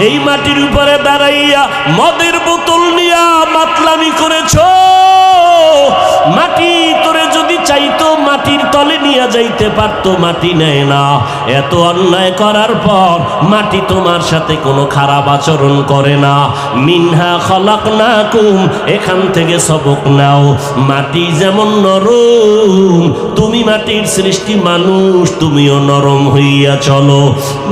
এই মাটির উপরে দাঁড়াইয়া মদের বোতল নিয়া মাতলামি করেছো। মাটি তোরে যদি চাইতো মাটির তলে নিয়ে যাইতে পারতো, মাটি নেয় না। এত অন্যায় করার পর মাটি তোমার সাথে কোনো খারাপ আচরণ করে না। মিনহা খলাকনাকুম, এখান থেকে সবক নাও। মাটি যেমন নরম, তুমি মাটির সৃষ্টি মানুষ, তুমিও নরম হইয়া চলো।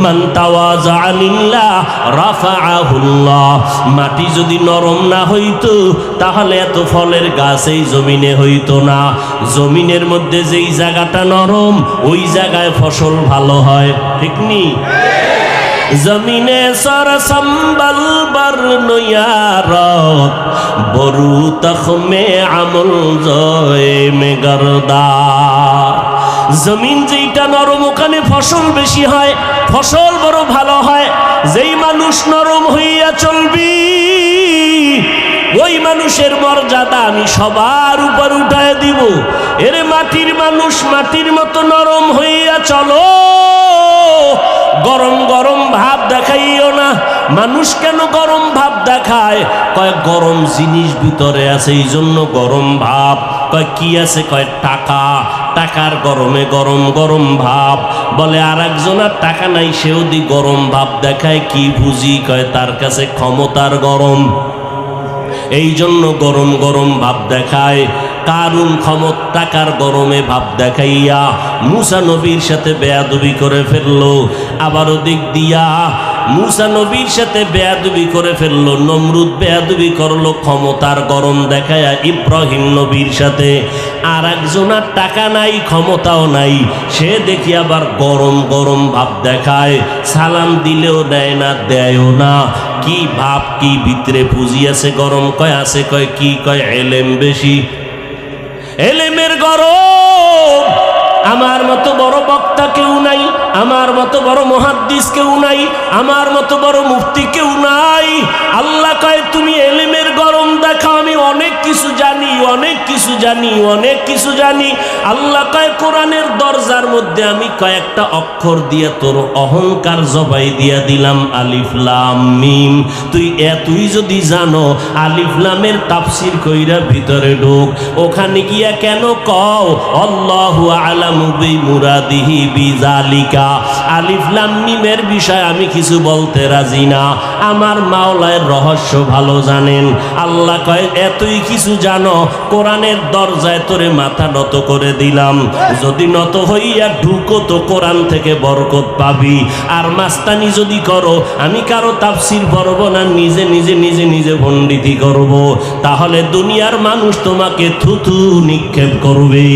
মান তাওয়াজা লিল্লাহ রাফাআহুল্লাহ। মাটি যদি নরম না হইতো তাহলে এত ফলের গাছ এই জমিনে হইতো না। জমিনের মধ্যে যেই জায়গাটা নরম ওই জায়গায় ফসল ভালো হয়, ঠিক নি? জমিনে সর সম্বল বর নয়ারত বরু তখমে আমল জয় মে গরদা। জমিন যেইটা নরম ওখানে ফসল বেশি হয়, ফসল বড় ভালো হয়। যেই মানুষ নরম হইয়া চলবি ওই মানুষের মর্যাদা আমি সবার উপর উঠায় দিব। এরে মাটির মানুষ, মাটির মতো নরম হইয়া চলো। গরম গরম ভাব দেখাইও না। মানুষ কেন গরম ভাব দেখায়? কয় গরম জিনিস ভিতরে আছে এই জন্য গরম ভাব। কয় কি আছে? কয় টাকা। টাকার গরমে গরম গরম ভাব। বলে আর একজনের টাকা নাই, সেও দি গরম ভাব দেখায়। কি বুঝি? কয় তার কাছে ক্ষমতার গরম, এই জন্য গরম গরম ভাব দেখায়। কারুন ক্ষমতা টাকার গরমে ভাব দেখাইয়া মুসা নবীর সাথে বেয়াদবি করে ফেললো। আবারও দিক দিয়া মুসা নবীর সাথে বেয়াদবি করে ফেললো। নমরুদ বেয়াদবি করলো ক্ষমতার গরম দেখায়া ইব্রাহিম নবীর সাথে। আর একজনের টাকা নাই, ক্ষমতাও নাই, সে দেখি আবার গরম গরম ভাব দেখায়। সালাম দিলেও দেয় না, দেয়ও না। কি ভাব, কি ভিতরে পুঁজি আছে গরম? কয় আছে। কয় কি? কয় এলেম বেশি, এলেমের গরম। আমার মতো বড় বক্তা কেউ নাই, আমার মতো বড় মুহাদ্দিস কেউ নাই, আমার মতো বড় মুফতি কেউ নাই। আল্লাহ কয় তুমি এলেমের গরম দেখাও, আমি অনেক কিছু জানি, অনেক কিছু জানি, অনেক কিছু জানি। আল্লাহ কয় কোরআনের দরজার মধ্যে আমি কয়েকটা অক্ষর দিয়ে তোর অহংকার জবাই দিয়া দিলাম, আলিফ লাম মিম। তুই যদি জানো আলিফ লামের তাফসীর কইরা ভিতরে ঢোক। ওখানে গিয়া কেন কও আল্লাহু আলামু বিমুরাদিহি বিযালিকা। আলিফ লাম মিমের বিষয় আমি কিছু বলতে রাজি না, আমার মাওলার রহস্য ভালো জানেন। আল্লাহ কয় এতই কিছু জানো, কোরআনের দরজায় তোরে মাথা নত করে দিলাম। যদি নত হইয়া ঢুকো তো কোরআন থেকে বরকত পাবি। আর মাস্তানি যদি করো, আমি কারো তাফসীর পড়ব না, নিজে নিজে নিজে নিজে পণ্ডিতি করব, তাহলে দুনিয়ার মানুষ তোমাকে থুথু নিক্ষেপ করবে।